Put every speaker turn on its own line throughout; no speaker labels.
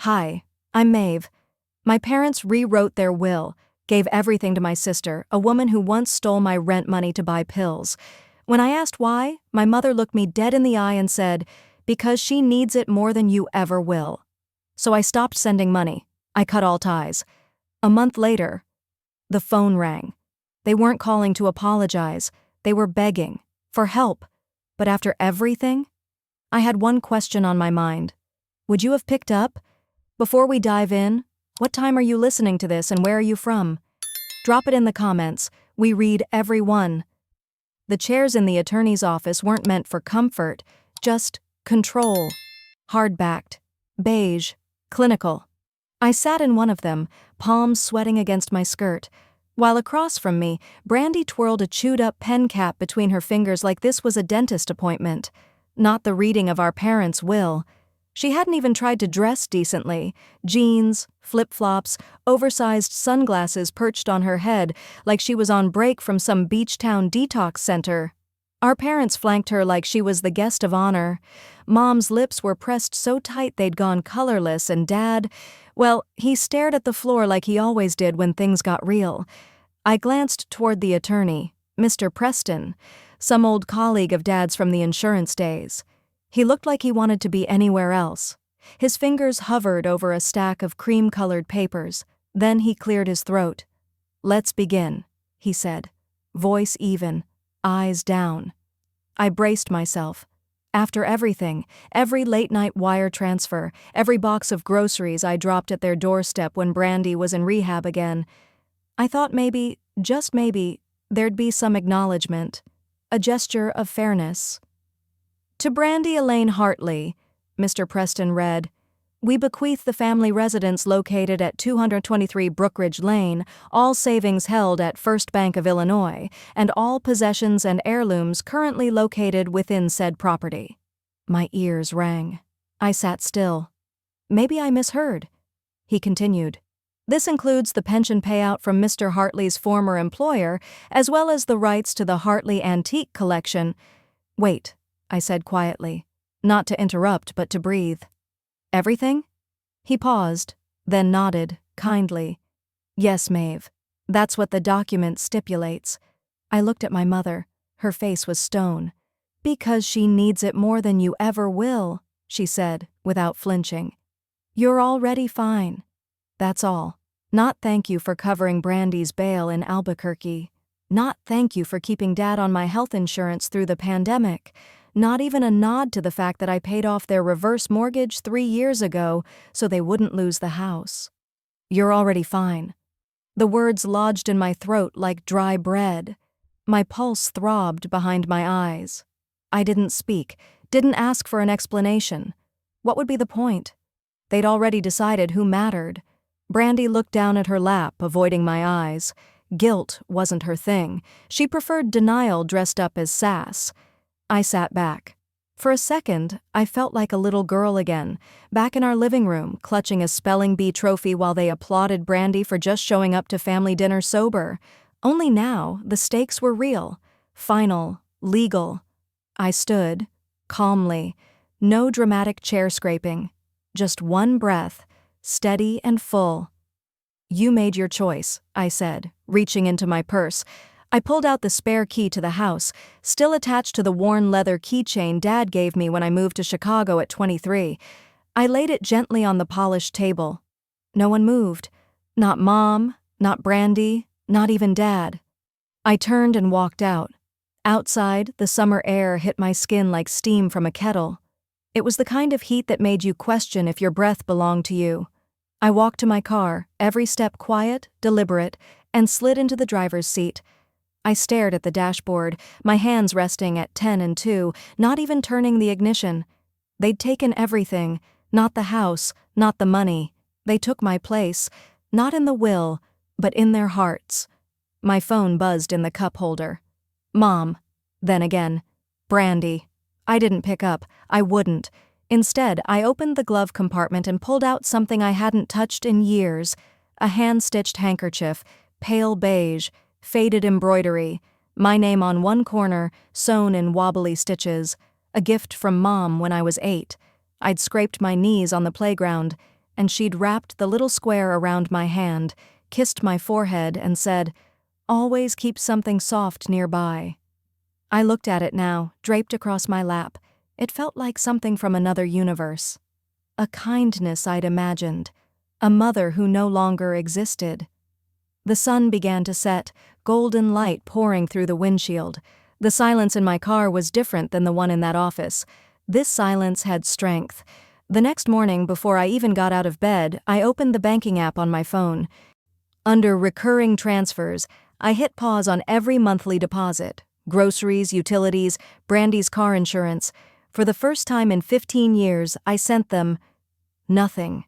Hi, I'm Maeve. My parents rewrote their will, gave everything to my sister, a woman who once stole my rent money to buy pills. When I asked why, my mother looked me dead in the eye and said, "Because she needs it more than you ever will." So I stopped sending money. I cut all ties. A month later, the phone rang. They weren't calling to apologize. They were begging for help. But after everything, I had one question on my mind. Would you have picked up? Before we dive in, what time are you listening to this and where are you from? Drop it in the comments. We read every one. The chairs in the attorney's office weren't meant for comfort, just control. Hard-backed, beige, clinical. I sat in one of them, palms sweating against my skirt, while across from me, Brandy twirled a chewed-up pen cap between her fingers like this was a dentist appointment, not the reading of our parents' will. She hadn't even tried to dress decently. Jeans, flip-flops, oversized sunglasses perched on her head like she was on break from some beach town detox center. Our parents flanked her like she was the guest of honor. Mom's lips were pressed so tight they'd gone colorless, and Dad, well, he stared at the floor like he always did when things got real. I glanced toward the attorney, Mr. Preston, some old colleague of Dad's from the insurance days. He looked like he wanted to be anywhere else. His fingers hovered over a stack of cream-colored papers. Then he cleared his throat. "Let's begin," he said, voice even, eyes down. I braced myself. After everything, every late-night wire transfer, every box of groceries I dropped at their doorstep when Brandy was in rehab again, I thought maybe, just maybe, there'd be some acknowledgement, a gesture of fairness. "To Brandy Elaine Hartley," Mr. Preston read, "we bequeath the family residence located at 223 Brookridge Lane, all savings held at First Bank of Illinois, and all possessions and heirlooms currently located within said property." My ears rang. I sat still. Maybe I misheard. He continued, "This includes the pension payout from Mr. Hartley's former employer, as well as the rights to the Hartley Antique Collection." "Wait," I said quietly, not to interrupt but to breathe. "Everything?" He paused, then nodded, kindly. "Yes, Maeve. That's what the document stipulates." I looked at my mother. Her face was stone. "Because she needs it more than you ever will," she said, without flinching. "You're already fine. That's all. Not thank you for covering Brandy's bail in Albuquerque. Not thank you for keeping Dad on my health insurance through the pandemic. Not even a nod to the fact that I paid off their reverse mortgage 3 years ago so they wouldn't lose the house. You're already fine." The words lodged in my throat like dry bread. My pulse throbbed behind my eyes. I didn't speak, didn't ask for an explanation. What would be the point? They'd already decided who mattered. Brandy looked down at her lap, avoiding my eyes. Guilt wasn't her thing. She preferred denial dressed up as sass. I sat back. For a second, I felt like a little girl again, back in our living room, clutching a spelling bee trophy while they applauded Brandy for just showing up to family dinner sober. Only now, the stakes were real, final, legal. I stood, calmly, no dramatic chair scraping, just one breath, steady and full. "You made your choice," I said, reaching into my purse. I pulled out the spare key to the house, still attached to the worn leather keychain Dad gave me when I moved to Chicago at 23. I laid it gently on the polished table. No one moved. Not Mom, not Brandy, not even Dad. I turned and walked out. Outside, the summer air hit my skin like steam from a kettle. It was the kind of heat that made you question if your breath belonged to you. I walked to my car, every step quiet, deliberate, and slid into the driver's seat. I stared at the dashboard, my hands resting at 10 and 2, not even turning the ignition. They'd taken everything, not the house, not the money. They took my place, not in the will, but in their hearts. My phone buzzed in the cup holder. Mom. Then again. Brandy. I didn't pick up. I wouldn't. Instead, I opened the glove compartment and pulled out something I hadn't touched in years. A hand-stitched handkerchief, pale beige, faded embroidery, my name on one corner, sewn in wobbly stitches, a gift from Mom when I was 8. I'd scraped my knees on the playground, and she'd wrapped the little square around my hand, kissed my forehead, and said, "Always keep something soft nearby." I looked at it now, draped across my lap. It felt like something from another universe. A kindness I'd imagined. A mother who no longer existed. The sun began to set, golden light pouring through the windshield. The silence in my car was different than the one in that office. This silence had strength. The next morning, before I even got out of bed, I opened the banking app on my phone. Under recurring transfers, I hit pause on every monthly deposit. Groceries, utilities, Brandy's car insurance. For the first time in 15 years, I sent them nothing.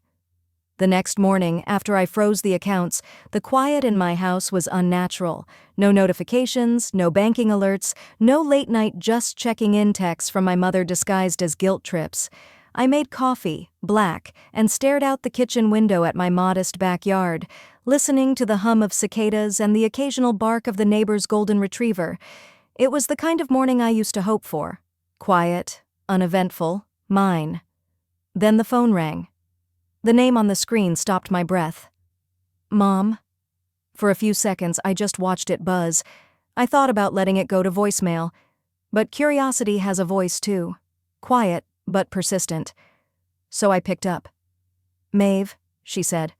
The next morning, after I froze the accounts, the quiet in my house was unnatural. No notifications, no banking alerts, no late-night just-checking-in texts from my mother disguised as guilt trips. I made coffee, black, and stared out the kitchen window at my modest backyard, listening to the hum of cicadas and the occasional bark of the neighbor's golden retriever. It was the kind of morning I used to hope for. Quiet, uneventful, mine. Then the phone rang. The name on the screen stopped my breath. Mom? For a few seconds, I just watched it buzz. I thought about letting it go to voicemail. But curiosity has a voice too. Quiet, but persistent. So I picked up. "Maeve," she said.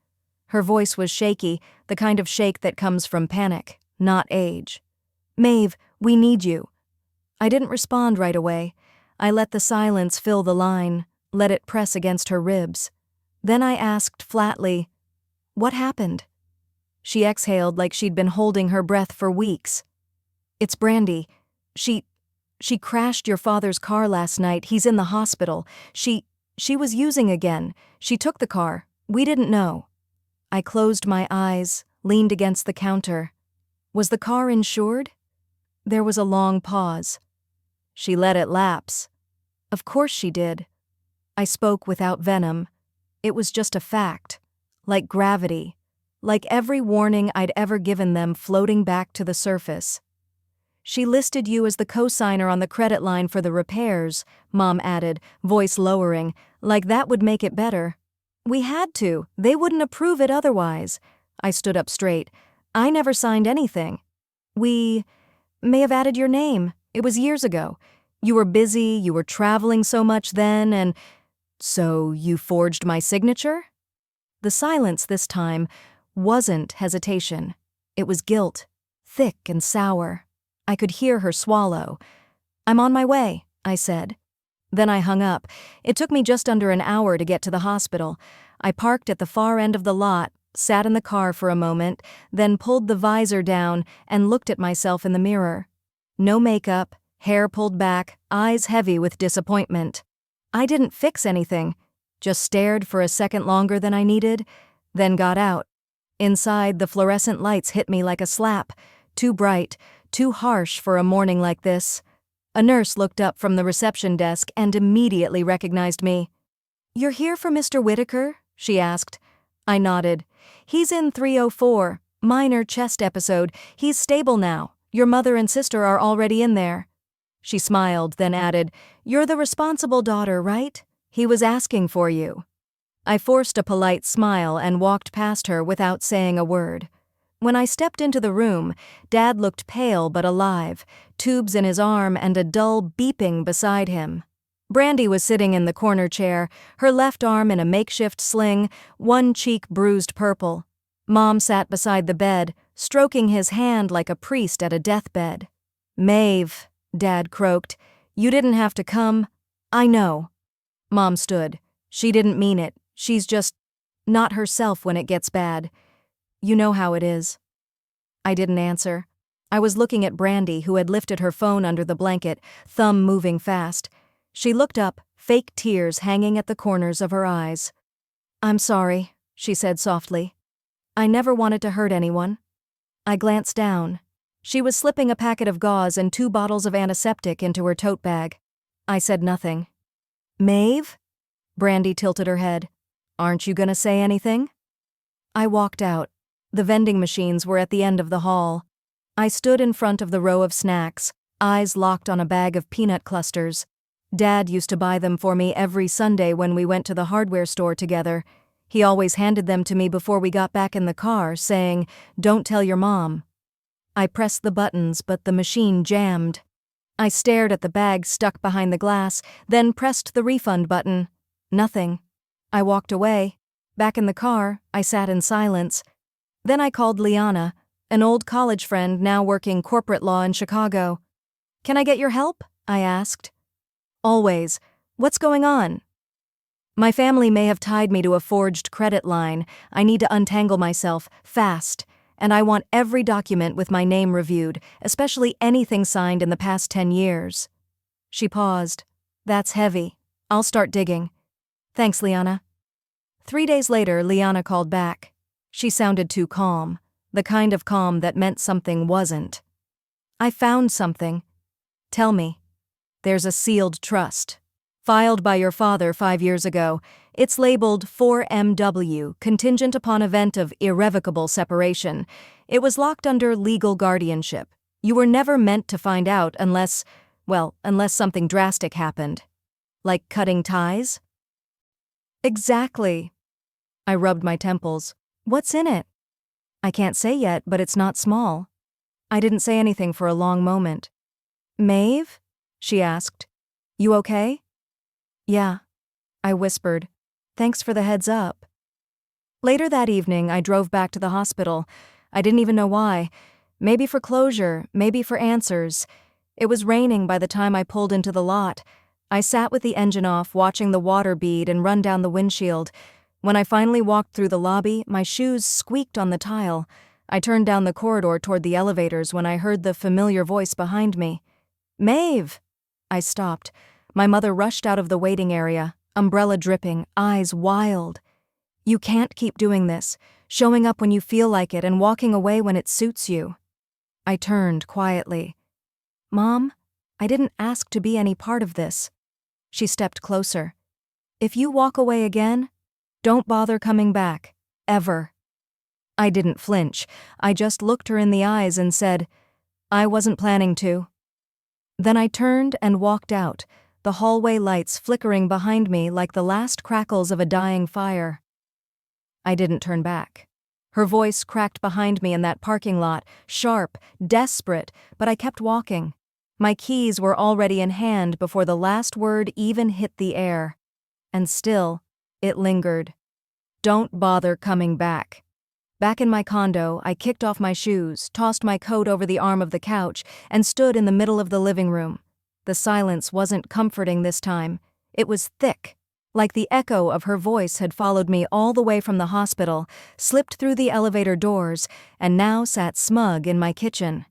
Her voice was shaky, the kind of shake that comes from panic, not age. "Maeve, we need you." I didn't respond right away. I let the silence fill the line, let it press against her ribs. Then I asked flatly, "What happened?" She exhaled like she'd been holding her breath for weeks. "It's Brandy. She crashed your father's car last night. He's in the hospital. She was using again. She took the car. We didn't know." I closed my eyes, leaned against the counter. Was the car insured? There was a long pause. She let it lapse. Of course she did. I spoke without venom. It was just a fact. Like gravity. Like every warning I'd ever given them floating back to the surface. "She listed you as the co-signer on the credit line for the repairs," Mom added, voice lowering, like that would make it better. "We had to. They wouldn't approve it otherwise." I stood up straight. "I never signed anything. We may have added your name. It was years ago. You were busy, you were traveling so much then, and so you forged my signature?" The silence this time wasn't hesitation. It was guilt, thick and sour. I could hear her swallow. "I'm on my way," I said. Then I hung up. It took me just under an hour to get to the hospital. I parked at the far end of the lot, sat in the car for a moment, then pulled the visor down and looked at myself in the mirror. No makeup, hair pulled back, eyes heavy with disappointment. I didn't fix anything, just stared for a second longer than I needed, then got out. Inside, the fluorescent lights hit me like a slap, too bright, too harsh for a morning like this. A nurse looked up from the reception desk and immediately recognized me. "You're here for Mr. Whitaker?" she asked. I nodded. "He's in 304, minor chest episode. He's stable now. Your mother and sister are already in there." She smiled, then added, "You're the responsible daughter, right? He was asking for you." I forced a polite smile and walked past her without saying a word. When I stepped into the room, Dad looked pale but alive, tubes in his arm and a dull beeping beside him. Brandy was sitting in the corner chair, her left arm in a makeshift sling, one cheek bruised purple. Mom sat beside the bed, stroking his hand like a priest at a deathbed. "Maeve," Dad croaked, "you didn't have to come." "I know." Mom stood. "She didn't mean it. She's just not herself when it gets bad. You know how it is." I didn't answer. I was looking at Brandy, who had lifted her phone under the blanket, thumb moving fast. She looked up, fake tears hanging at the corners of her eyes. "I'm sorry," she said softly. "I never wanted to hurt anyone." I glanced down. She was slipping a packet of gauze and 2 bottles of antiseptic into her tote bag. I said nothing. "Maeve?" Brandy tilted her head. "Aren't you gonna say anything?" I walked out. The vending machines were at the end of the hall. I stood in front of the row of snacks, eyes locked on a bag of peanut clusters. Dad used to buy them for me every Sunday when we went to the hardware store together. He always handed them to me before we got back in the car, saying, "Don't tell your mom." I pressed the buttons, but the machine jammed. I stared at the bag stuck behind the glass, then pressed the refund button. Nothing. I walked away. Back in the car, I sat in silence. Then I called Liana, an old college friend now working corporate law in Chicago. "Can I get your help?" I asked. "Always. What's going on?" "My family may have tied me to a forged credit line. I need to untangle myself, fast. And I want every document with my name reviewed, especially anything signed in the past 10 years. She paused. "That's heavy. I'll start digging." "Thanks, Liana." 3 days later, Liana called back. She sounded too calm, the kind of calm that meant something wasn't. "I found something." "Tell me." "There's a sealed trust. Filed by your father 5 years ago. It's labeled 4MW, contingent upon event of irrevocable separation. It was locked under legal guardianship. You were never meant to find out unless something drastic happened. Like cutting ties?" "Exactly." I rubbed my temples. "What's in it?" "I can't say yet, but it's not small." I didn't say anything for a long moment. "Maeve?" she asked. "You okay?" "Yeah," I whispered. "Thanks for the heads up." Later that evening, I drove back to the hospital. I didn't even know why. Maybe for closure, maybe for answers. It was raining by the time I pulled into the lot. I sat with the engine off, watching the water bead and run down the windshield. When I finally walked through the lobby, my shoes squeaked on the tile. I turned down the corridor toward the elevators when I heard the familiar voice behind me. "Maeve!" I stopped. My mother rushed out of the waiting area, umbrella dripping, eyes wild. "You can't keep doing this, showing up when you feel like it and walking away when it suits you." I turned quietly. "Mom, I didn't ask to be any part of this." She stepped closer. "If you walk away again, don't bother coming back. Ever." I didn't flinch. I just looked her in the eyes and said, "I wasn't planning to." Then I turned and walked out, the hallway lights flickering behind me like the last crackles of a dying fire. I didn't turn back. Her voice cracked behind me in that parking lot, sharp, desperate, but I kept walking. My keys were already in hand before the last word even hit the air. And still, it lingered. "Don't bother coming back." Back in my condo, I kicked off my shoes, tossed my coat over the arm of the couch, and stood in the middle of the living room. The silence wasn't comforting this time. It was thick, like the echo of her voice had followed me all the way from the hospital, slipped through the elevator doors, and now sat smug in my kitchen.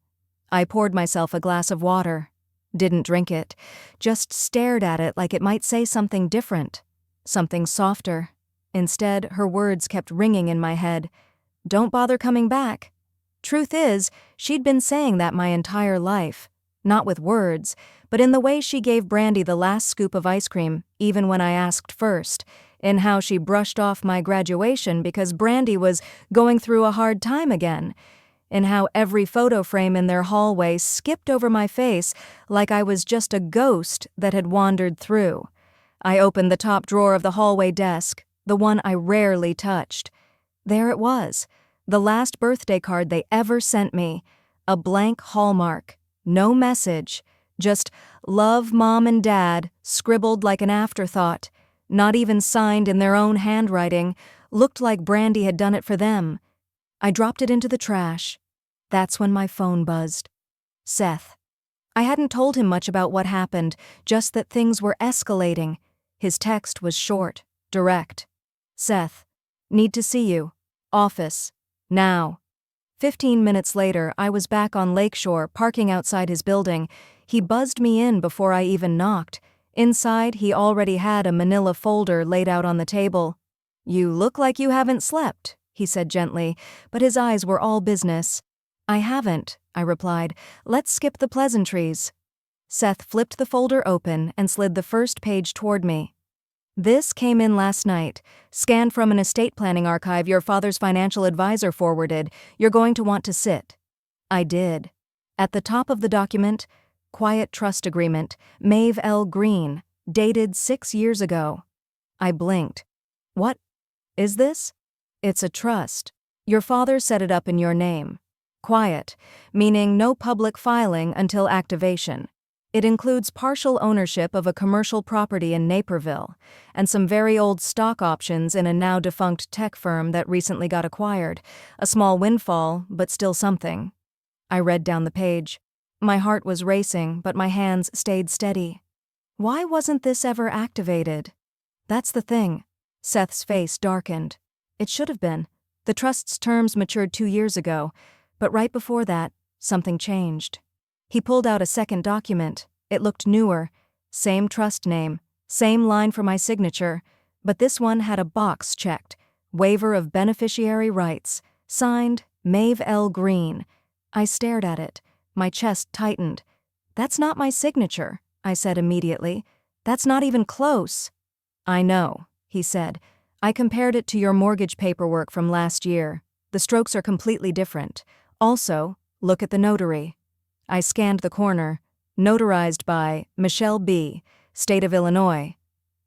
I poured myself a glass of water. Didn't drink it, just stared at it like it might say something different, something softer. Instead, her words kept ringing in my head. "Don't bother coming back." Truth is, she'd been saying that my entire life. Not with words, but in the way she gave Brandy the last scoop of ice cream, even when I asked first, in how she brushed off my graduation because Brandy was going through a hard time again, in how every photo frame in their hallway skipped over my face like I was just a ghost that had wandered through. I opened the top drawer of the hallway desk, the one I rarely touched. There it was, the last birthday card they ever sent me, a blank hallmark, no message, just "Love, Mom and Dad," scribbled like an afterthought, not even signed in their own handwriting, looked like Brandy had done it for them. I dropped it into the trash. That's when my phone buzzed. Seth. I hadn't told him much about what happened, just that things were escalating. His text was short, direct. "Seth, need to see you. Office. Now." 15 minutes later, I was back on Lakeshore, parking outside his building. He buzzed me in before I even knocked. Inside, he already had a manila folder laid out on the table. "You look like you haven't slept," he said gently, but his eyes were all business. "I haven't," I replied. "Let's skip the pleasantries." Seth flipped the folder open and slid the first page toward me. "This came in last night. Scanned from an estate planning archive your father's financial advisor forwarded. You're going to want to sit." I did. At the top of the document, "Quiet Trust Agreement, Maeve L. Green, dated 6 years ago." I blinked. "What? Is this? It's a trust. Your father set it up in your name. Quiet, meaning no public filing until activation. It includes partial ownership of a commercial property in Naperville, and some very old stock options in a now-defunct tech firm that recently got acquired. A small windfall, but still something. I read down the page. My heart was racing, but my hands stayed steady. Why wasn't this ever activated? That's the thing. Seth's face darkened. It should have been. The trust's terms matured 2 years ago, but right before that, something changed. He pulled out a second document. It looked newer. Same trust name, same line for my signature, but this one had a box checked. Waiver of beneficiary rights. Signed, Maeve L. Green. I stared at it. My chest tightened. That's not my signature, I said immediately. That's not even close. I know, he said. I compared it to your mortgage paperwork from last year. The strokes are completely different. Also, look at the notary. I scanned the corner. Notarized by Michelle B., State of Illinois.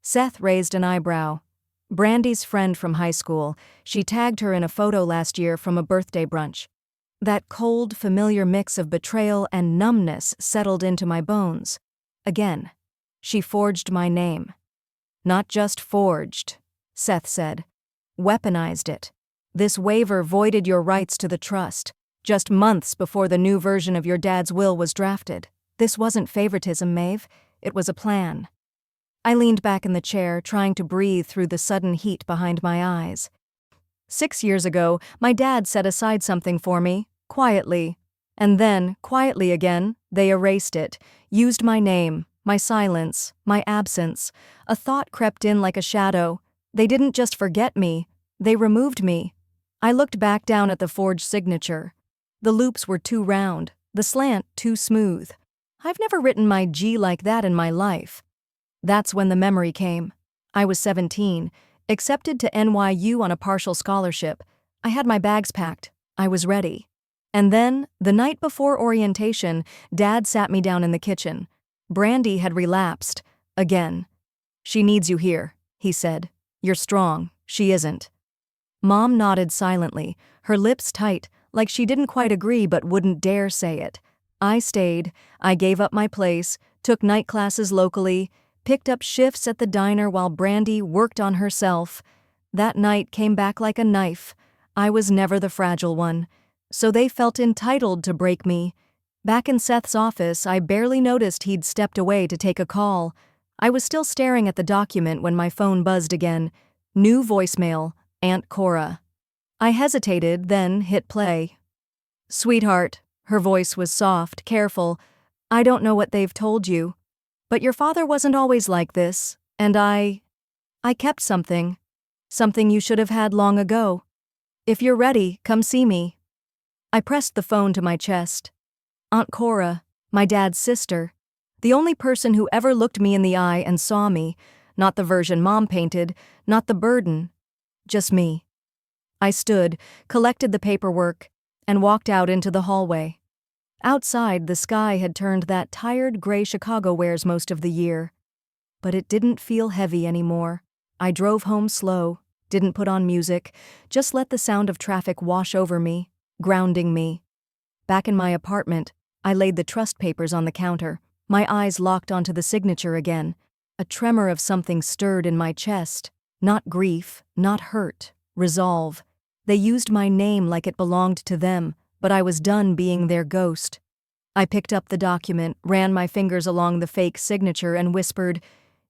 Seth raised an eyebrow. Brandy's friend from high school. She tagged her in a photo last year from a birthday brunch. That cold, familiar mix of betrayal and numbness settled into my bones. Again, she forged my name. Not just forged, Seth said. Weaponized it. This waiver voided your rights to the trust, just months before the new version of your dad's will was drafted. This wasn't favoritism, Maeve. It was a plan. I leaned back in the chair, trying to breathe through the sudden heat behind my eyes. 6 years ago, my dad set aside something for me, quietly. And then, quietly again, they erased it, used my name, my silence, my absence. A thought crept in like a shadow. They didn't just forget me, they removed me. I looked back down at the forged signature. The loops were too round, the slant too smooth. I've never written my G like that in my life. That's when the memory came. I was 17, accepted to NYU on a partial scholarship. I had my bags packed. I was ready. And then, the night before orientation, Dad sat me down in the kitchen. Brandy had relapsed. Again. She needs you here, he said. You're strong. She isn't. Mom nodded silently, her lips tight, like she didn't quite agree but wouldn't dare say it. I stayed. I gave up my place, took night classes locally, picked up shifts at the diner while Brandy worked on herself. That night came back like a knife. I was never the fragile one. So they felt entitled to break me. Back in Seth's office, I barely noticed he'd stepped away to take a call. I was still staring at the document when my phone buzzed again. New voicemail, Aunt Cora. I hesitated, then hit play. Sweetheart, her voice was soft, careful. I don't know what they've told you, but your father wasn't always like this, and I kept something. Something you should have had long ago. If you're ready, come see me. I pressed the phone to my chest. Aunt Cora, my dad's sister, the only person who ever looked me in the eye and saw me, not the version Mom painted, not the burden, just me. I stood, collected the paperwork, and walked out into the hallway. Outside, the sky had turned that tired gray Chicago wears most of the year. But it didn't feel heavy anymore. I drove home slow, didn't put on music, just let the sound of traffic wash over me, grounding me. Back in my apartment, I laid the trust papers on the counter, my eyes locked onto the signature again. A tremor of something stirred in my chest. Not grief, not hurt, resolve. They used my name like it belonged to them, but I was done being their ghost. I picked up the document, ran my fingers along the fake signature, and whispered,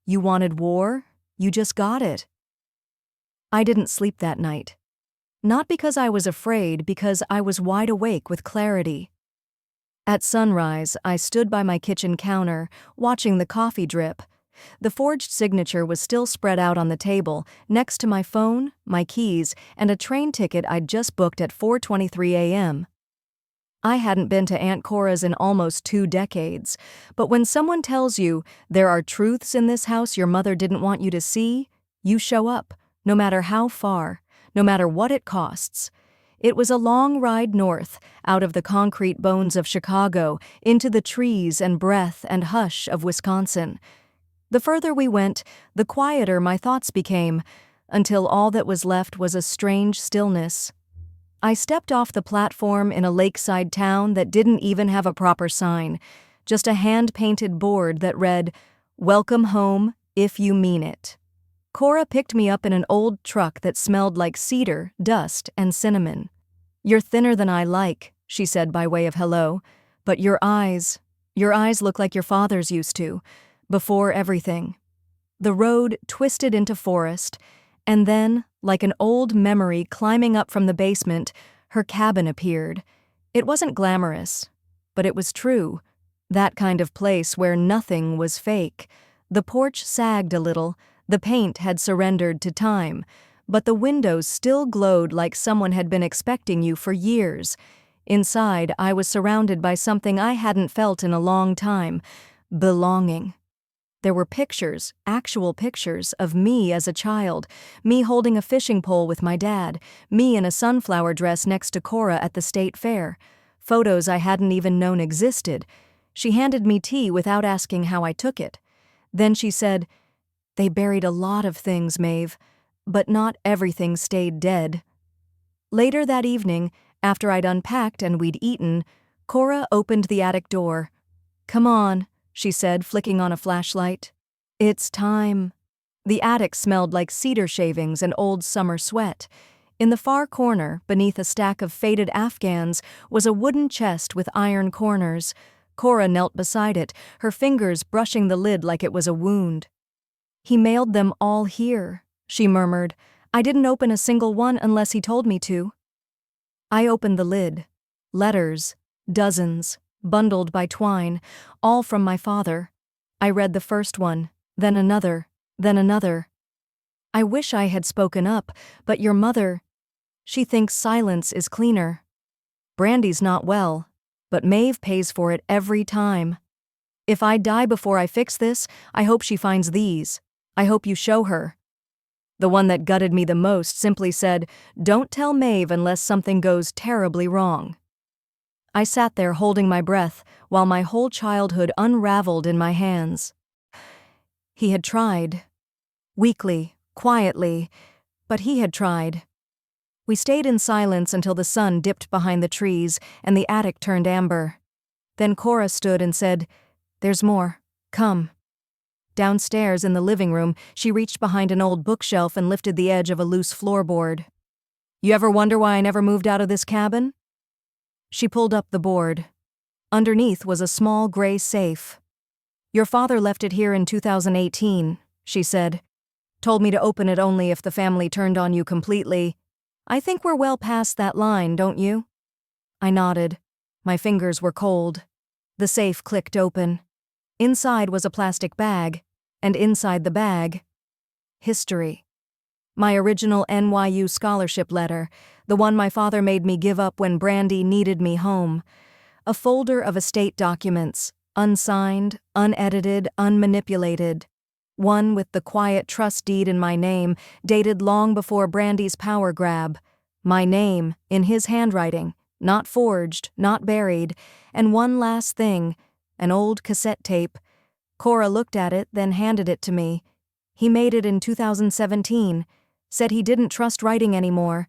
"You wanted war? You just got it." I didn't sleep that night. Not because I was afraid, because I was wide awake with clarity. At sunrise, I stood by my kitchen counter, watching the coffee drip. The forged signature was still spread out on the table, next to my phone, my keys, and a train ticket I'd just booked at 4:23 a.m. I hadn't been to Aunt Cora's in almost 2 decades, but when someone tells you there are truths in this house your mother didn't want you to see, you show up, no matter how far, no matter what it costs. It was a long ride north, out of the concrete bones of Chicago, into the trees and breath and hush of Wisconsin. The further we went, the quieter my thoughts became. until all that was left was a strange stillness. I stepped off the platform in a lakeside town that didn't even have a proper sign, just a hand-painted board that read, "Welcome home, if you mean it." Cora picked me up in an old truck that smelled like cedar, dust, and cinnamon. "You're thinner than I like," she said by way of hello, "but your eyes look like your father's used to, before everything." The road twisted into forest, and then, like an old memory climbing up from the basement, her cabin appeared. It wasn't glamorous, but it was true. That kind of place where nothing was fake. The porch sagged a little, the paint had surrendered to time, but the windows still glowed like someone had been expecting you for years. Inside, I was surrounded by something I hadn't felt in a long time: belonging. There were pictures, actual pictures, of me as a child, me holding a fishing pole with my dad, me in a sunflower dress next to Cora at the state fair. Photos I hadn't even known existed. She handed me tea without asking how I took it. Then she said, "They buried a lot of things, Maeve, but not everything stayed dead." Later that evening, after I'd unpacked and we'd eaten, Cora opened the attic door. "Come on," she said, flicking on a flashlight. "It's time." The attic smelled like cedar shavings and old summer sweat. In the far corner, beneath a stack of faded Afghans, was a wooden chest with iron corners. Cora knelt beside it, her fingers brushing the lid like it was a wound. "He mailed them all here," she murmured. "I didn't open a single one unless he told me to." I opened the lid. Letters, dozens, bundled by twine, all from my father. I read the first one, then another, then another. "I wish I had spoken up, but your mother, she thinks silence is cleaner. Brandy's not well, but Maeve pays for it every time. If I die before I fix this, I hope she finds these. I hope you show her." The one that gutted me the most simply said, "Don't tell Maeve unless something goes terribly wrong." I sat there holding my breath while my whole childhood unraveled in my hands. He had tried. Weakly, quietly, but he had tried. We stayed in silence until the sun dipped behind the trees and the attic turned amber. Then Cora stood and said, "There's more. Come." Downstairs in the living room, she reached behind an old bookshelf and lifted the edge of a loose floorboard. "You ever wonder why I never moved out of this cabin?" She pulled up the board. Underneath was a small gray safe. "Your father left it here in 2018, she said. "Told me to open it only if the family turned on you completely. I think we're well past that line, don't you?" I nodded. My fingers were cold. The safe clicked open. Inside was a plastic bag, and inside the bag, history. My original NYU scholarship letter, the one my father made me give up when Brandy needed me home. A folder of estate documents, unsigned, unedited, unmanipulated. One with the quiet trust deed in my name, dated long before Brandy's power grab. My name, in his handwriting, not forged, not buried. And one last thing, an old cassette tape. Cora looked at it, then handed it to me. He made it in 2017, said he didn't trust writing anymore.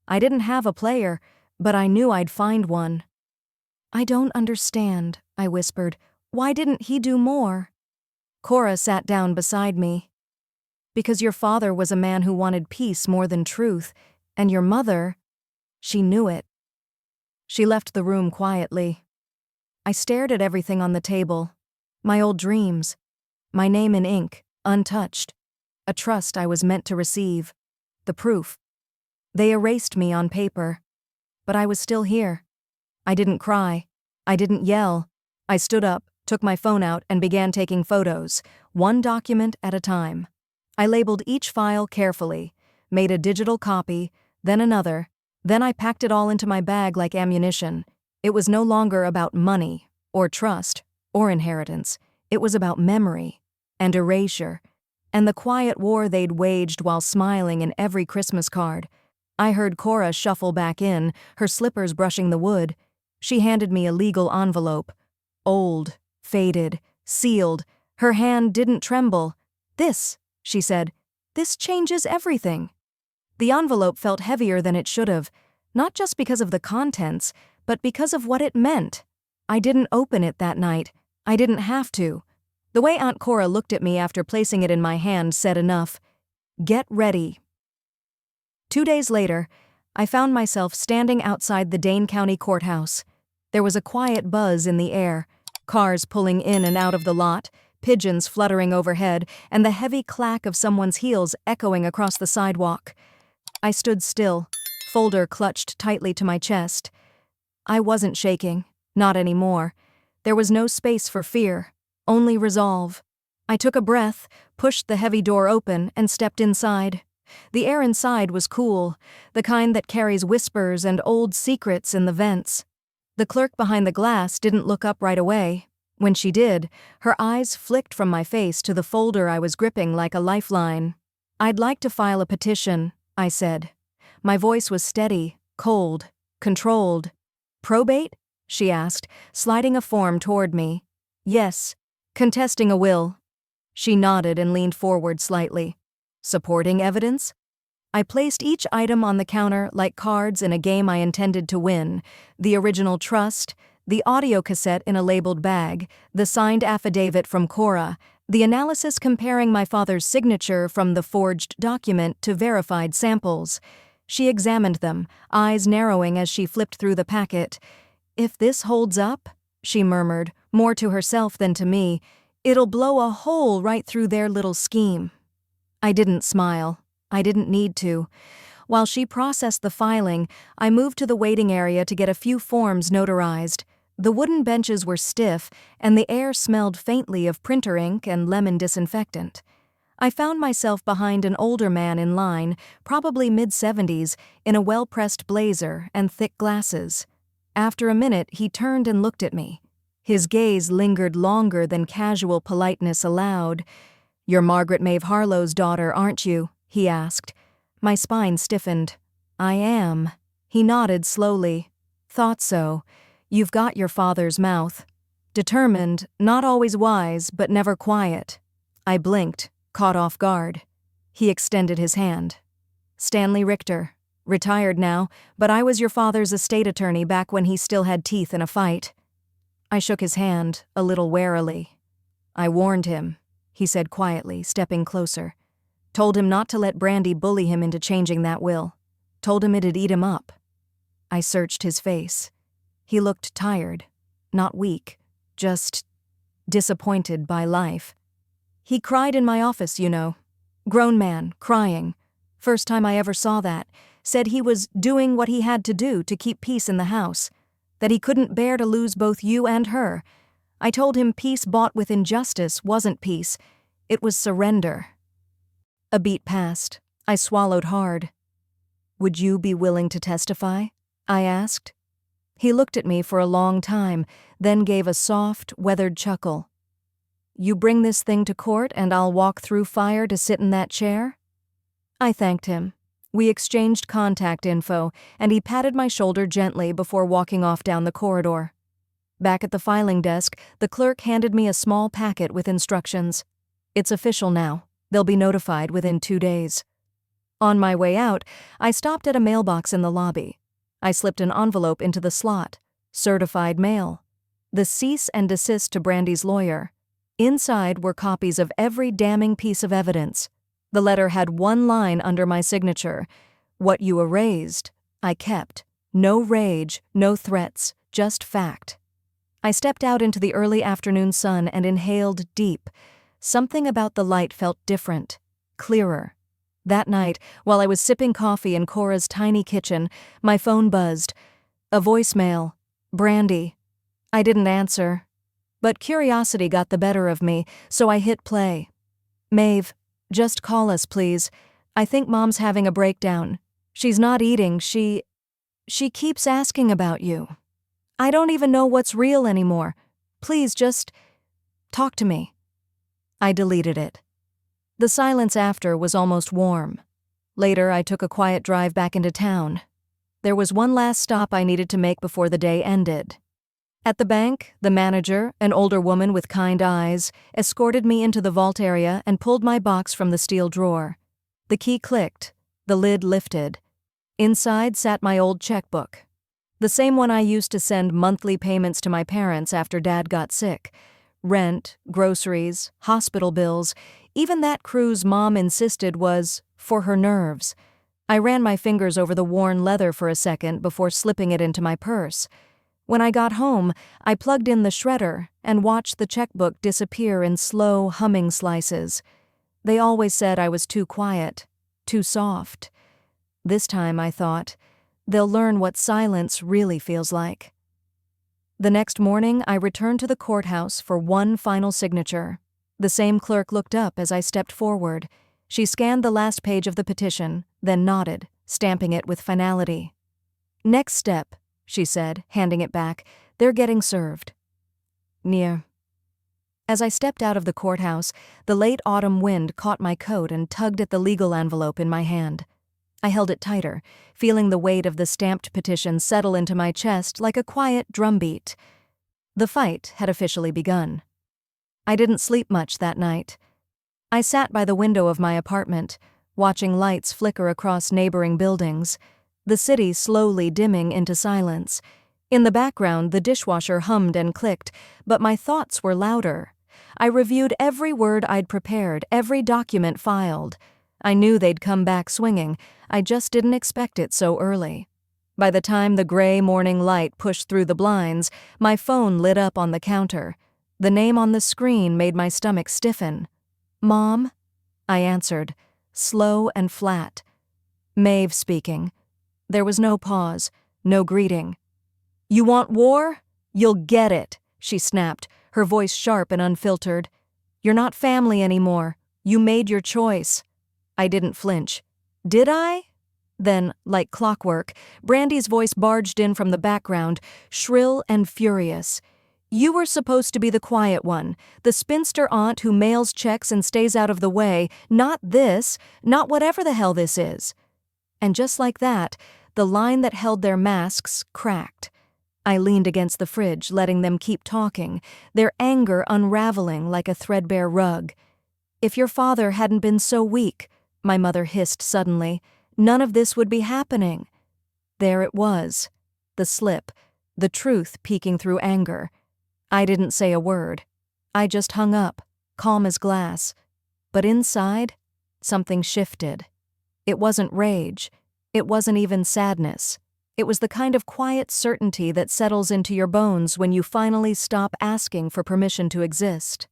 I didn't have a player, but I knew I'd find one. "I don't understand," I whispered. "Why didn't he do more?" Cora sat down beside me. "Because your father was a man who wanted peace more than truth, and your mother, she knew it." She left the room quietly. I stared at everything on the table. My old dreams. My name in ink, untouched. A trust I was meant to receive. The proof. They erased me on paper. But I was still here. I didn't cry. I didn't yell. I stood up, took my phone out, and began taking photos, one document at a time. I labeled each file carefully, made a digital copy, then another. Then I packed it all into my bag like ammunition. It was no longer about money, or trust, or inheritance. It was about memory, and erasure, and the quiet war they'd waged while smiling in every Christmas card. I heard Cora shuffle back in, her slippers brushing the wood. She handed me a legal envelope. Old, faded, sealed. Her hand didn't tremble. "This," she said, This changes everything. The envelope felt heavier than it should have, not just because of the contents, but because of what it meant. I didn't open it that night. I didn't have to. The way Aunt Cora looked at me after placing it in my hand said enough. Get ready. 2 days later, I found myself standing outside the Dane County Courthouse. There was a quiet buzz in the air, cars pulling in and out of the lot, pigeons fluttering overhead, and the heavy clack of someone's heels echoing across the sidewalk. I stood still, folder clutched tightly to my chest. I wasn't shaking, not anymore. There was no space for fear, only resolve. I took a breath, pushed the heavy door open, and stepped inside. The air inside was cool, the kind that carries whispers and old secrets in the vents. The clerk behind the glass didn't look up right away. When she did, her eyes flicked from my face to the folder I was gripping like a lifeline. "I'd like to file a petition," I said. My voice was steady, cold, controlled. "Probate?" she asked, sliding a form toward me. "Yes. Contesting a will." She nodded and leaned forward slightly. "Supporting evidence?" I placed each item on the counter like cards in a game I intended to win: the original trust, the audio cassette in a labeled bag, the signed affidavit from Cora, the analysis comparing my father's signature from the forged document to verified samples. She examined them, eyes narrowing as she flipped through the packet. "If this holds up," she murmured, more to herself than to me, "it'll blow a hole right through their little scheme." I didn't smile. I didn't need to. While she processed the filing, I moved to the waiting area to get a few forms notarized. The wooden benches were stiff, and the air smelled faintly of printer ink and lemon disinfectant. I found myself behind an older man in line, probably mid-70s, in a well-pressed blazer and thick glasses. After a minute, he turned and looked at me. His gaze lingered longer than casual politeness allowed. "You're Margaret Maeve Harlowe's daughter, aren't you?" he asked. My spine stiffened. "I am." He nodded slowly. "Thought so. You've got your father's mouth. Determined, not always wise, but never quiet." I blinked, caught off guard. He extended his hand. "Stanley Richter. Retired now, but I was your father's estate attorney back when he still had teeth in a fight." I shook his hand, a little warily. "I warned him," he said quietly, stepping closer. "Told him not to let Brandy bully him into changing that will. Told him it'd eat him up." I searched his face. He looked tired, not weak, just disappointed by life. "He cried in my office, you know. Grown man, crying. First time I ever saw that. Said he was doing what he had to do to keep peace in the house. That he couldn't bear to lose both you and her. I told him peace bought with injustice wasn't peace. It was surrender." A beat passed. I swallowed hard. "Would you be willing to testify?" I asked. He looked at me for a long time, then gave a soft, weathered chuckle. "You bring this thing to court and I'll walk through fire to sit in that chair?" I thanked him. We exchanged contact info, and he patted my shoulder gently before walking off down the corridor. Back at the filing desk, the clerk handed me a small packet with instructions. "It's official now. They'll be notified within 2 days." On my way out, I stopped at a mailbox in the lobby. I slipped an envelope into the slot. Certified mail. The cease and desist to Brandy's lawyer. Inside were copies of every damning piece of evidence. The letter had one line under my signature. "What you erased, I kept. No rage, no threats, just fact." I stepped out into the early afternoon sun and inhaled deep. Something about the light felt different, clearer. That night, while I was sipping coffee in Cora's tiny kitchen, my phone buzzed. A voicemail. "Brandy." I didn't answer. But curiosity got the better of me, so I hit play. "Maeve, just call us, please. I think Mom's having a breakdown. She's not eating, she keeps asking about you. I don't even know what's real anymore. Please just talk to me." I deleted it. The silence after was almost warm. Later, I took a quiet drive back into town. There was one last stop I needed to make before the day ended. At the bank, the manager, an older woman with kind eyes, escorted me into the vault area and pulled my box from the steel drawer. The key clicked. The lid lifted. Inside sat my old checkbook. The same one I used to send monthly payments to my parents after Dad got sick. Rent, groceries, hospital bills, even that cruise Mom insisted was for her nerves. I ran my fingers over the worn leather for a second before slipping it into my purse. When I got home, I plugged in the shredder and watched the checkbook disappear in slow, humming slices. They always said I was too quiet, too soft. This time, I thought, they'll learn what silence really feels like. The next morning, I returned to the courthouse for one final signature. The same clerk looked up as I stepped forward. She scanned the last page of the petition, then nodded, stamping it with finality. "Next step," she said, handing it back. "They're getting served." Near. As I stepped out of the courthouse, the late autumn wind caught my coat and tugged at the legal envelope in my hand. I held it tighter, feeling the weight of the stamped petition settle into my chest like a quiet drumbeat. The fight had officially begun. I didn't sleep much that night. I sat by the window of my apartment, watching lights flicker across neighboring buildings, the city slowly dimming into silence. In the background, the dishwasher hummed and clicked, but my thoughts were louder. I reviewed every word I'd prepared, every document filed. I knew they'd come back swinging. I just didn't expect it so early. By the time the gray morning light pushed through the blinds, my phone lit up on the counter. The name on the screen made my stomach stiffen. "Mom?" I answered, slow and flat. Maeve speaking. There was no pause, no greeting. "You want war? You'll get it," she snapped, her voice sharp and unfiltered. "You're not family anymore. You made your choice." I didn't flinch. Did I? Then, like clockwork, Brandy's voice barged in from the background, shrill and furious. "You were supposed to be the quiet one, the spinster aunt who mails checks and stays out of the way, not this, not whatever the hell this is." And just like that, the line that held their masks cracked. I leaned against the fridge, letting them keep talking, their anger unraveling like a threadbare rug. "If your father hadn't been so weak," my mother hissed suddenly, "none of this would be happening." There it was, the slip, the truth peeking through anger. I didn't say a word. I just hung up, calm as glass. But inside, something shifted. It wasn't rage. It wasn't even sadness. It was the kind of quiet certainty that settles into your bones when you finally stop asking for permission to exist.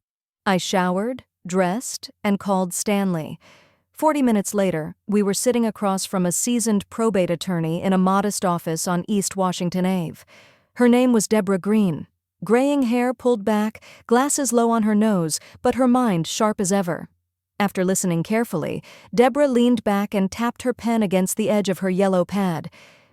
I showered, dressed, and called Stanley. 40 minutes later, we were sitting across from a seasoned probate attorney in a modest office on East Washington Ave. Her name was Deborah Green. Graying hair pulled back, glasses low on her nose, but her mind sharp as ever. After listening carefully, Deborah leaned back and tapped her pen against the edge of her yellow pad.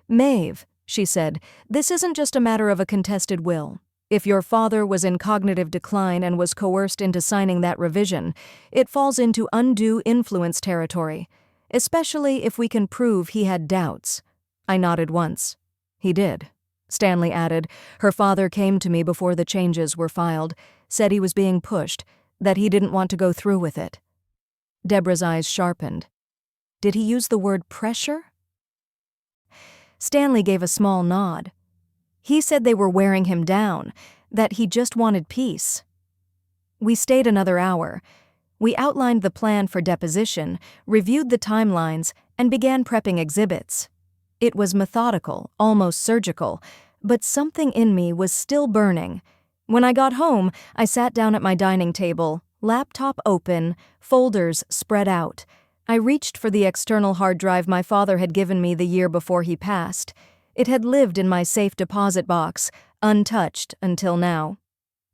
"Maeve," she said, "this isn't just a matter of a contested will. If your father was in cognitive decline and was coerced into signing that revision, it falls into undue influence territory, especially if we can prove he had doubts." I nodded once. "He did." Stanley added, "Her father came to me before the changes were filed, said he was being pushed, that he didn't want to go through with it." Deborah's eyes sharpened. "Did he use the word pressure?" Stanley gave a small nod. "He said they were wearing him down, that he just wanted peace." We stayed another hour. We outlined the plan for deposition, reviewed the timelines, and began prepping exhibits. It was methodical, almost surgical, but something in me was still burning. When I got home, I sat down at my dining table, laptop open, folders spread out. I reached for the external hard drive my father had given me the year before he passed. It had lived in my safe deposit box, untouched until now.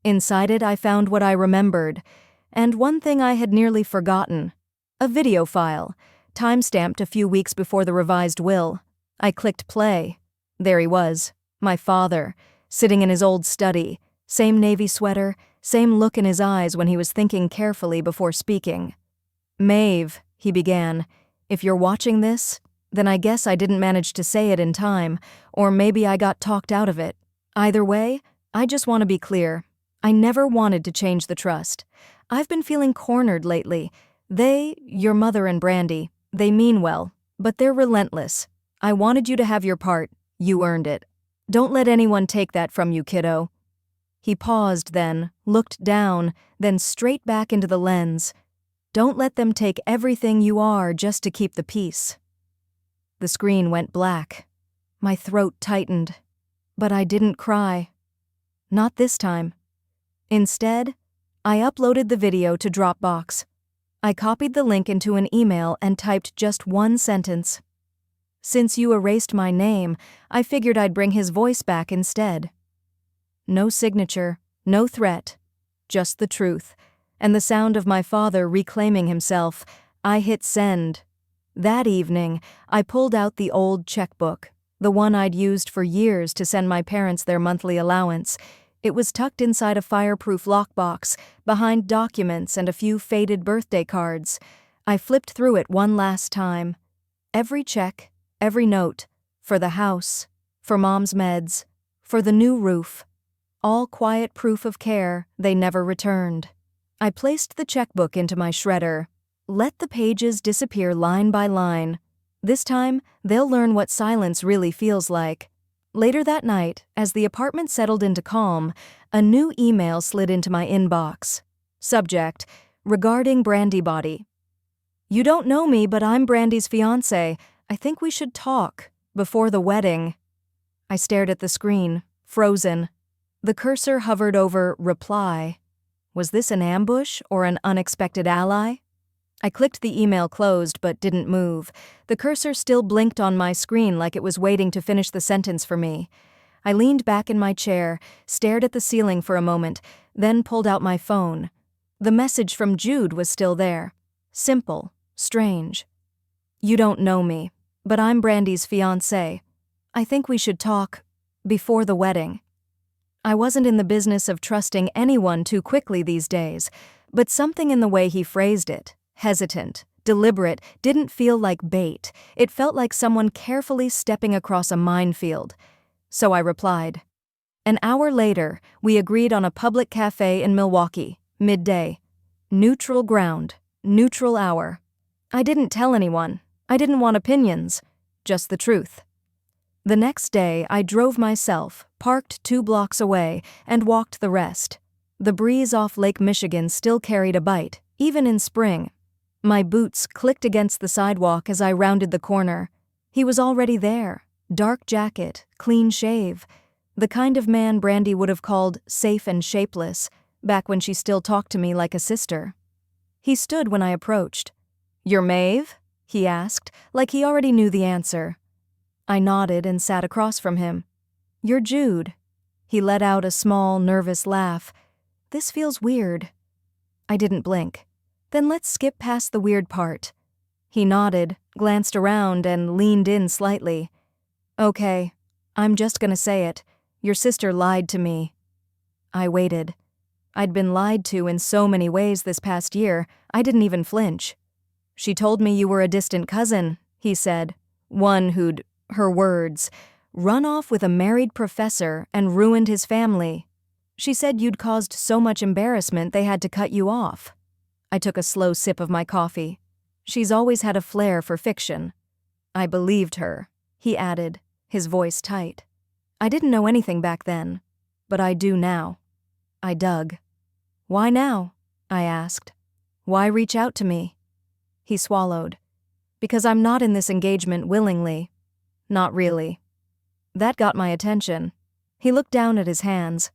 Inside it, I found what I remembered, and one thing I had nearly forgotten: a video file, time-stamped a few weeks before the revised will. I clicked play. There he was, my father, sitting in his old study, same navy sweater, same look in his eyes when he was thinking carefully before speaking. "Maeve," he began, "if you're watching this, then I guess I didn't manage to say it in time, or maybe I got talked out of it. Either way, I just want to be clear. I never wanted to change the trust. I've been feeling cornered lately. They, your mother and Brandy, They mean well, but they're relentless. I wanted you to have your part. You earned it. Don't let anyone take that from you, kiddo." He paused then, looked down, then straight back into the lens. "Don't let them take everything you are just to keep the peace." The screen went black. My throat tightened. But I didn't cry. Not this time. Instead, I uploaded the video to Dropbox. I copied the link into an email and typed just one sentence. "Since you erased my name, I figured I'd bring his voice back instead." No signature, no threat, just the truth, and the sound of my father reclaiming himself. I hit send. That evening, I pulled out the old checkbook, the one I'd used for years to send my parents their monthly allowance. It was tucked inside a fireproof lockbox, behind documents and a few faded birthday cards. I flipped through it one last time. Every check, every note, for the house, for Mom's meds, for the new roof. All quiet proof of care they never returned. I placed the checkbook into my shredder. Let the pages disappear line by line. This time, they'll learn what silence really feels like. Later that night, as the apartment settled into calm, a new email slid into my inbox. Subject: regarding Brandy Body. "You don't know me, but I'm Brandy's fiancé. I think we should talk. Before the wedding." I stared at the screen, frozen. The cursor hovered over reply. Was this an ambush or an unexpected ally? I clicked the email closed but didn't move. The cursor still blinked on my screen like it was waiting to finish the sentence for me. I leaned back in my chair, stared at the ceiling for a moment, then pulled out my phone. The message from Jude was still there. Simple, strange. "You don't know me, but I'm Brandy's fiancé. I think we should talk before the wedding." I wasn't in the business of trusting anyone too quickly these days, but something in the way he phrased it, hesitant, deliberate, didn't feel like bait. It felt like someone carefully stepping across a minefield. So I replied. An hour later, we agreed on a public cafe in Milwaukee, midday. Neutral ground, neutral hour. I didn't tell anyone. I didn't want opinions, just the truth. The next day, I drove myself, parked 2 blocks away, and walked the rest. The breeze off Lake Michigan still carried a bite, even in spring. My boots clicked against the sidewalk as I rounded the corner. He was already there. Dark jacket, clean shave. The kind of man Brandy would have called safe and shapeless, back when she still talked to me like a sister. He stood when I approached. "You're Maeve?" he asked, like he already knew the answer. I nodded and sat across from him. "You're Jude." He let out a small, nervous laugh. "This feels weird." I didn't blink. "Then let's skip past the weird part." He nodded, glanced around, and leaned in slightly. "Okay, I'm just gonna say it. Your sister lied to me." I waited. I'd been lied to in so many ways this past year, I didn't even flinch. "She told me you were a distant cousin," he said. "One who'd, her words, run off with a married professor and ruined his family. She said you'd caused so much embarrassment they had to cut you off." I took a slow sip of my coffee. She's always had a flair for fiction. "I believed her," he added, his voice tight. I didn't know anything back then, but I do now. I dug. "Why now?" I asked. "Why reach out to me?" He swallowed. "Because I'm not in this engagement willingly. Not really." That got my attention. He looked down at his hands.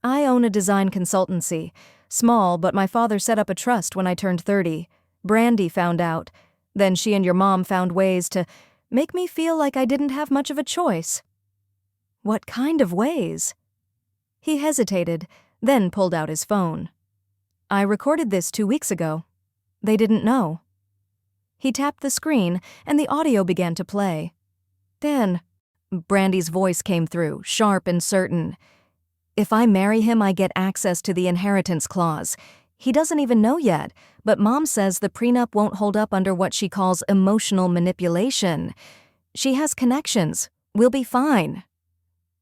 "I own a design consultancy. Small, but my father set up a trust when I turned 30. Brandy found out. Then she and your mom found ways to make me feel like I didn't have much of a choice." "What kind of ways?" He hesitated, then pulled out his phone. "I recorded this 2 weeks ago. They didn't know." He tapped the screen, and the audio began to play. "Dan," Brandy's voice came through, sharp and certain. "If I marry him, I get access to the inheritance clause. He doesn't even know yet, but Mom says the prenup won't hold up under what she calls emotional manipulation. She has connections. We'll be fine."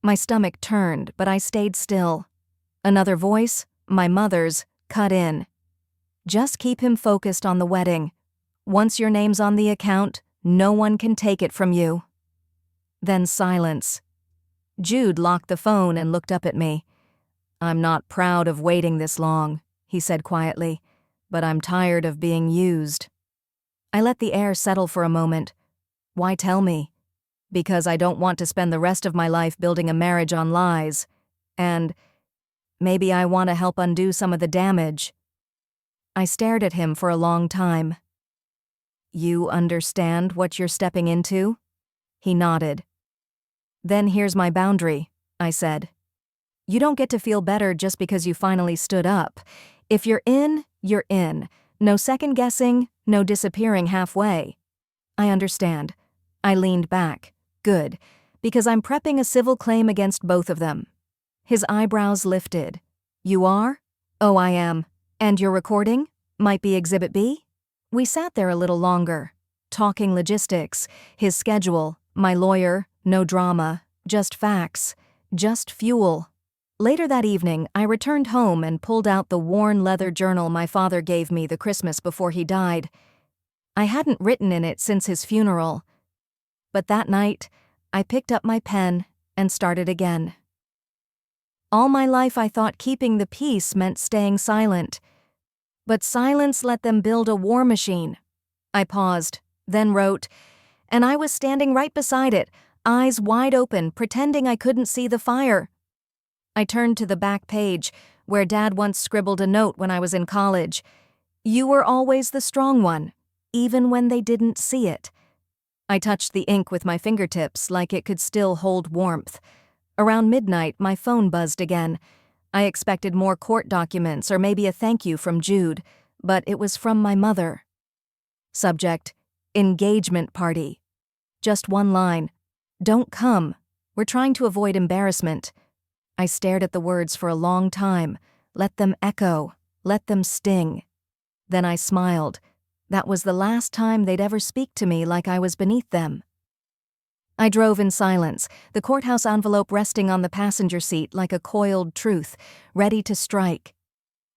My stomach turned, but I stayed still. Another voice, my mother's, cut in. "Just keep him focused on the wedding. Once your name's on the account, no one can take it from you." Then silence. Jude locked the phone and looked up at me. "I'm not proud of waiting this long," he said quietly, "but I'm tired of being used." I let the air settle for a moment. "Why tell me?" "Because I don't want to spend the rest of my life building a marriage on lies. And maybe I want to help undo some of the damage." I stared at him for a long time. "You understand what you're stepping into?" He nodded. "Then here's my boundary," I said. "You don't get to feel better just because you finally stood up. If you're in, you're in. No second-guessing, no disappearing halfway." "I understand." I leaned back. "Good, because I'm prepping a civil claim against both of them." His eyebrows lifted. "You are?" "Oh, I am. And your recording? Might be Exhibit B?" We sat there a little longer, talking logistics, his schedule, my lawyer, no drama, just facts, just fuel. Later that evening, I returned home and pulled out the worn leather journal my father gave me the Christmas before he died. I hadn't written in it since his funeral. But that night, I picked up my pen and started again. All my life I thought keeping the peace meant staying silent. But silence let them build a war machine. I paused, then wrote, and I was standing right beside it, eyes wide open, pretending I couldn't see the fire. I turned to the back page, where Dad once scribbled a note when I was in college. "You were always the strong one, even when they didn't see it." I touched the ink with my fingertips like it could still hold warmth. Around midnight, my phone buzzed again. I expected more court documents or maybe a thank you from Jude, but it was from my mother. Subject: engagement party. Just one line: "Don't come. We're trying to avoid embarrassment." I stared at the words for a long time, let them echo, let them sting. Then I smiled. That was the last time they'd ever speak to me like I was beneath them. I drove in silence, the courthouse envelope resting on the passenger seat like a coiled truth, ready to strike.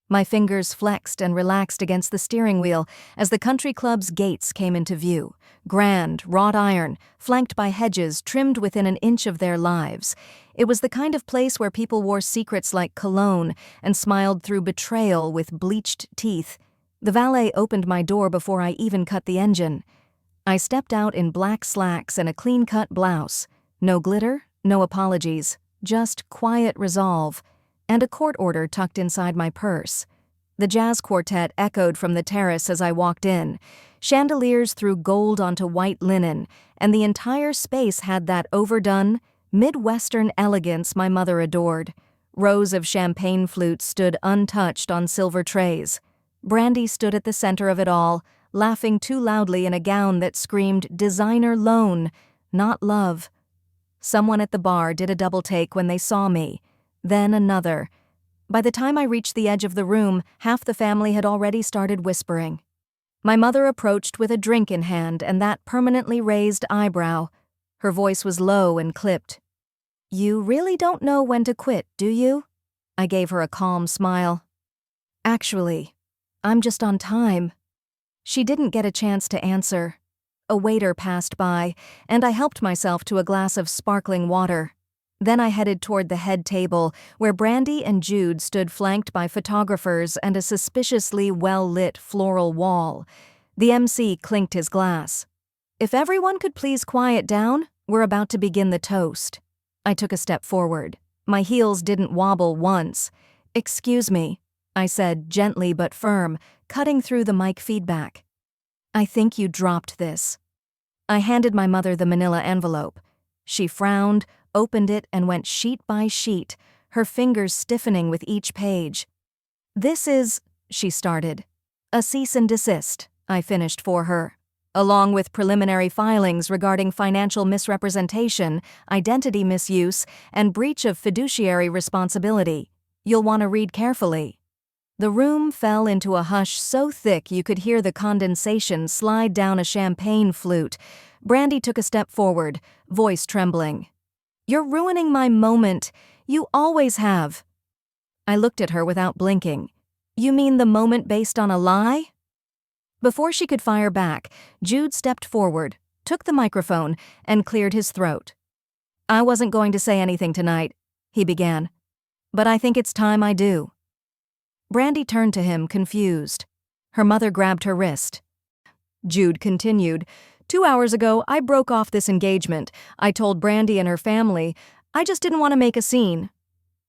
My fingers flexed and relaxed against the steering wheel as the country club's gates came into view, grand, wrought iron, flanked by hedges trimmed within an inch of their lives. It was the kind of place where people wore secrets like cologne and smiled through betrayal with bleached teeth. The valet opened my door before I even cut the engine. I stepped out in black slacks and a clean-cut blouse. No glitter, no apologies, just quiet resolve, and a court order tucked inside my purse. The jazz quartet echoed from the terrace as I walked in. Chandeliers threw gold onto white linen, and the entire space had that overdone, Midwestern elegance my mother adored. Rows of champagne flutes stood untouched on silver trays. Brandy stood at the center of it all, laughing too loudly in a gown that screamed designer loan, not love. Someone at the bar did a double take when they saw me, then another. By the time I reached the edge of the room, half the family had already started whispering. My mother approached with a drink in hand and that permanently raised eyebrow. Her voice was low and clipped. "You really don't know when to quit, do you?" I gave her a calm smile. "Actually, I'm just on time." She didn't get a chance to answer. A waiter passed by, and I helped myself to a glass of sparkling water. Then I headed toward the head table, where Brandy and Jude stood flanked by photographers and a suspiciously well-lit floral wall. The MC clinked his glass. "If everyone could please quiet down, we're about to begin the toast." I took a step forward. My heels didn't wobble once. "Excuse me," I said, gently but firm, cutting through the mic feedback. "I think you dropped this." I handed my mother the manila envelope. She frowned, opened it, and went sheet by sheet, her fingers stiffening with each page. "This is," she started. "A cease and desist," I finished for her, "along with preliminary filings regarding financial misrepresentation, identity misuse, and breach of fiduciary responsibility. You'll want to read carefully." The room fell into a hush so thick you could hear the condensation slide down a champagne flute. Brandy took a step forward, voice trembling. "You're ruining my moment. You always have." I looked at her without blinking. "You mean the moment based on a lie?" Before she could fire back, Jude stepped forward, took the microphone, and cleared his throat. "I wasn't going to say anything tonight," he began, "but I think it's time I do." Brandy turned to him, confused. Her mother grabbed her wrist. Jude continued, "2 hours ago, I broke off this engagement. I told Brandy and her family. I just didn't want to make a scene."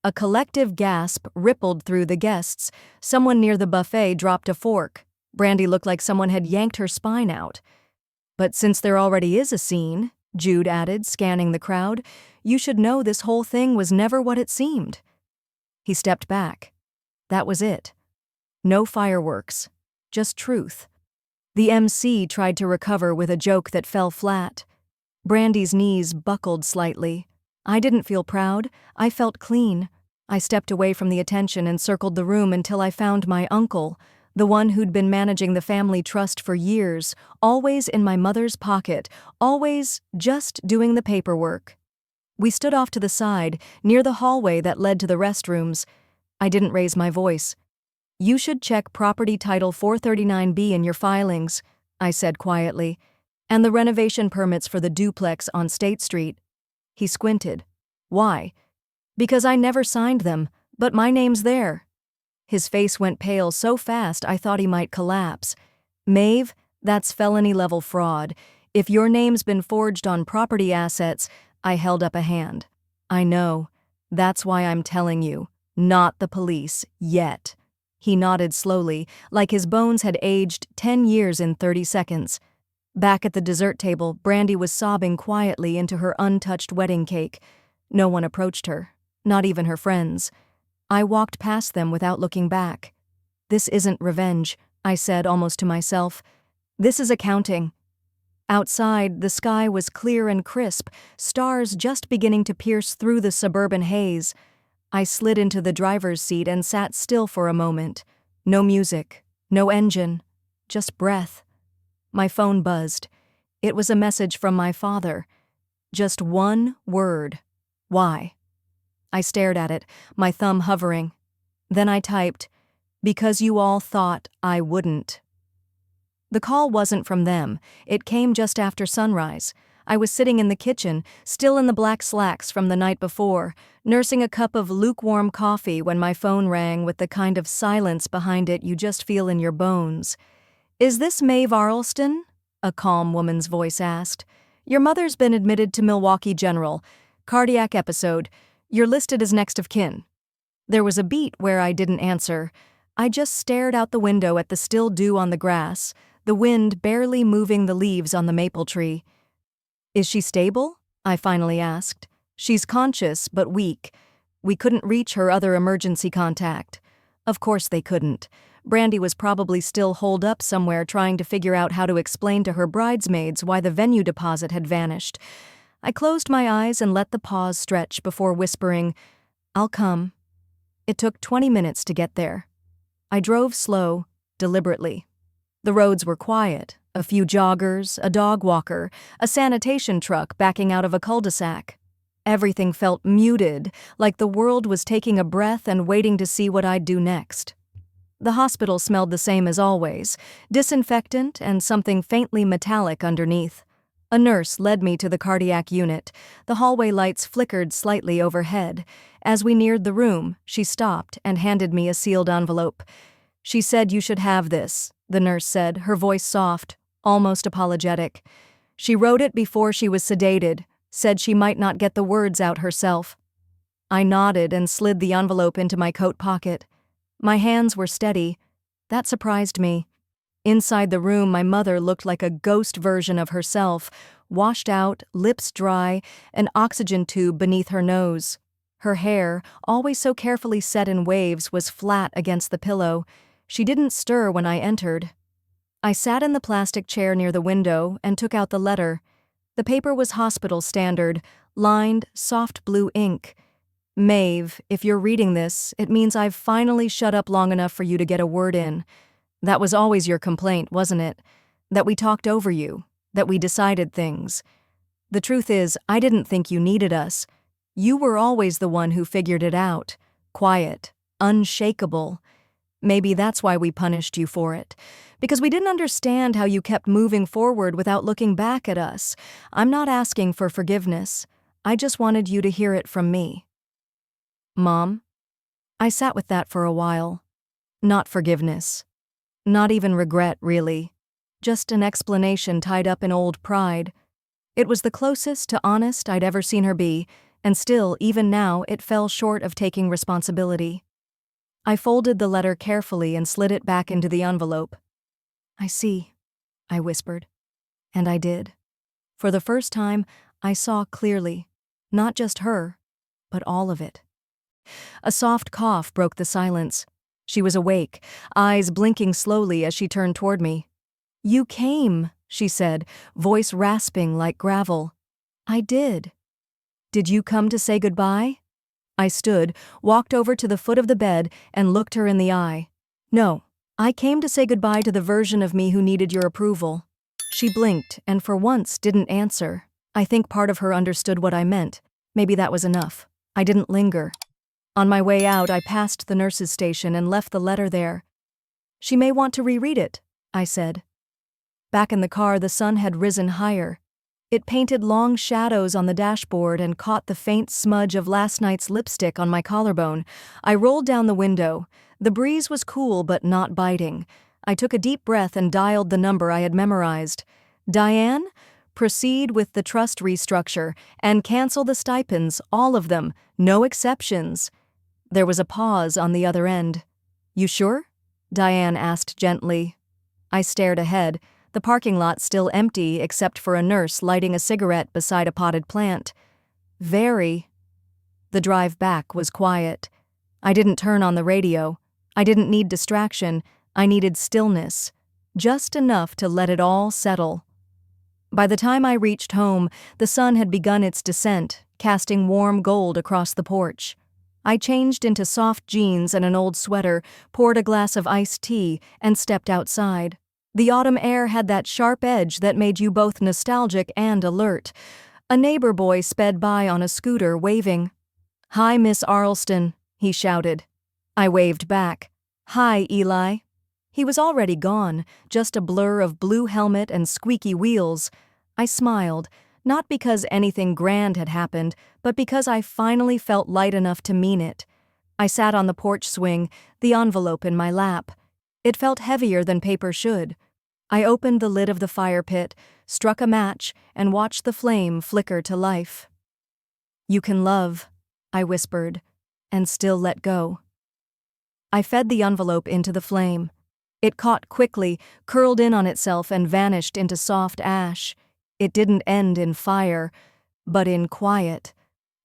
A collective gasp rippled through the guests. Someone near the buffet dropped a fork. Brandy looked like someone had yanked her spine out. "But since there already is a scene," Jude added, scanning the crowd, "you should know this whole thing was never what it seemed." He stepped back. That was it. No fireworks, just truth. The MC tried to recover with a joke that fell flat. Brandy's knees buckled slightly. I didn't feel proud, I felt clean. I stepped away from the attention and circled the room until I found my uncle, the one who'd been managing the family trust for years, always in my mother's pocket, always just doing the paperwork. We stood off to the side, near the hallway that led to the restrooms. I didn't raise my voice. "You should check Property Title 439B in your filings," I said quietly, "and the renovation permits for the duplex on State Street." He squinted. "Why?" "Because I never signed them, but my name's there." His face went pale so fast I thought he might collapse. "Maeve, that's felony-level fraud. If your name's been forged on property assets," I held up a hand. "I know. That's why I'm telling you. Not the police, yet." He nodded slowly, like his bones had aged 10 years in 30 seconds. Back at the dessert table, Brandy was sobbing quietly into her untouched wedding cake. No one approached her, not even her friends. I walked past them without looking back. "This isn't revenge," I said almost to myself. "This is accounting." Outside, the sky was clear and crisp, stars just beginning to pierce through the suburban haze. I slid into the driver's seat and sat still for a moment. No music, no engine, just breath. My phone buzzed. It was a message from my father. Just one word. "Why?" I stared at it, my thumb hovering. Then I typed, "Because you all thought I wouldn't." The call wasn't from them. It came just after sunrise. I was sitting in the kitchen, still in the black slacks from the night before, nursing a cup of lukewarm coffee when my phone rang with the kind of silence behind it you just feel in your bones. "Is this Maeve Arlston?" a calm woman's voice asked. "Your mother's been admitted to Milwaukee General. Cardiac episode. You're listed as next of kin." There was a beat where I didn't answer. I just stared out the window at the still dew on the grass, the wind barely moving the leaves on the maple tree. "Is she stable?" I finally asked. "She's conscious, but weak. We couldn't reach her other emergency contact." Of course they couldn't. Brandy was probably still holed up somewhere trying to figure out how to explain to her bridesmaids why the venue deposit had vanished. I closed my eyes and let the pause stretch before whispering, "I'll come." It took 20 minutes to get there. I drove slow, deliberately. The roads were quiet. A few joggers, a dog walker, a sanitation truck backing out of a cul-de-sac. Everything felt muted, like the world was taking a breath and waiting to see what I'd do next. The hospital smelled the same as always, disinfectant and something faintly metallic underneath. A nurse led me to the cardiac unit. The hallway lights flickered slightly overhead. As we neared the room, she stopped and handed me a sealed envelope. "She said you should have this," the nurse said, her voice soft, almost apologetic. "She wrote it before she was sedated, said she might not get the words out herself." I nodded and slid the envelope into my coat pocket. My hands were steady. That surprised me. Inside the room, my mother looked like a ghost version of herself, washed out, lips dry, an oxygen tube beneath her nose. Her hair, always so carefully set in waves, was flat against the pillow. She didn't stir when I entered. I sat in the plastic chair near the window and took out the letter. The paper was hospital standard, lined, soft blue ink. "Maeve, if you're reading this, it means I've finally shut up long enough for you to get a word in. That was always your complaint, wasn't it? That we talked over you, that we decided things. The truth is, I didn't think you needed us. You were always the one who figured it out. Quiet, unshakable. Maybe that's why we punished you for it. Because we didn't understand how you kept moving forward without looking back at us. I'm not asking for forgiveness. I just wanted you to hear it from me. Mom? I sat with that for a while. Not forgiveness. Not even regret, really. Just an explanation tied up in old pride. It was the closest to honest I'd ever seen her be, and still, even now, it fell short of taking responsibility. I folded the letter carefully and slid it back into the envelope. I see, I whispered. And I did. For the first time, I saw clearly. Not just her, but all of it. A soft cough broke the silence. She was awake, eyes blinking slowly as she turned toward me. You came, she said, voice rasping like gravel. I did. Did you come to say goodbye? I stood, walked over to the foot of the bed, and looked her in the eye. No, I came to say goodbye to the version of me who needed your approval. She blinked, and for once didn't answer. I think part of her understood what I meant. Maybe that was enough. I didn't linger. On my way out, I passed the nurse's station and left the letter there. She may want to reread it, I said. Back in the car, the sun had risen higher. It painted long shadows on the dashboard and caught the faint smudge of last night's lipstick on my collarbone. I rolled down the window. The breeze was cool but not biting. I took a deep breath and dialed the number I had memorized. Diane? Proceed with the trust restructure and cancel the stipends, all of them, no exceptions. There was a pause on the other end. You sure? Diane asked gently. I stared ahead. The parking lot still empty except for a nurse lighting a cigarette beside a potted plant. Very. The drive back was quiet. I didn't turn on the radio. I didn't need distraction. I needed stillness. Just enough to let it all settle. By the time I reached home, the sun had begun its descent, casting warm gold across the porch. I changed into soft jeans and an old sweater, poured a glass of iced tea, and stepped outside. The autumn air had that sharp edge that made you both nostalgic and alert. A neighbor boy sped by on a scooter, waving. "Hi, Miss Arlston," he shouted. I waved back. "Hi, Eli." He was already gone, just a blur of blue helmet and squeaky wheels. I smiled, not because anything grand had happened, but because I finally felt light enough to mean it. I sat on the porch swing, the envelope in my lap. It felt heavier than paper should. I opened the lid of the fire pit, struck a match, and watched the flame flicker to life. You can love, I whispered, and still let go. I fed the envelope into the flame. It caught quickly, curled in on itself, and vanished into soft ash. It didn't end in fire, but in quiet.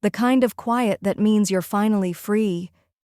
The kind of quiet that means you're finally free.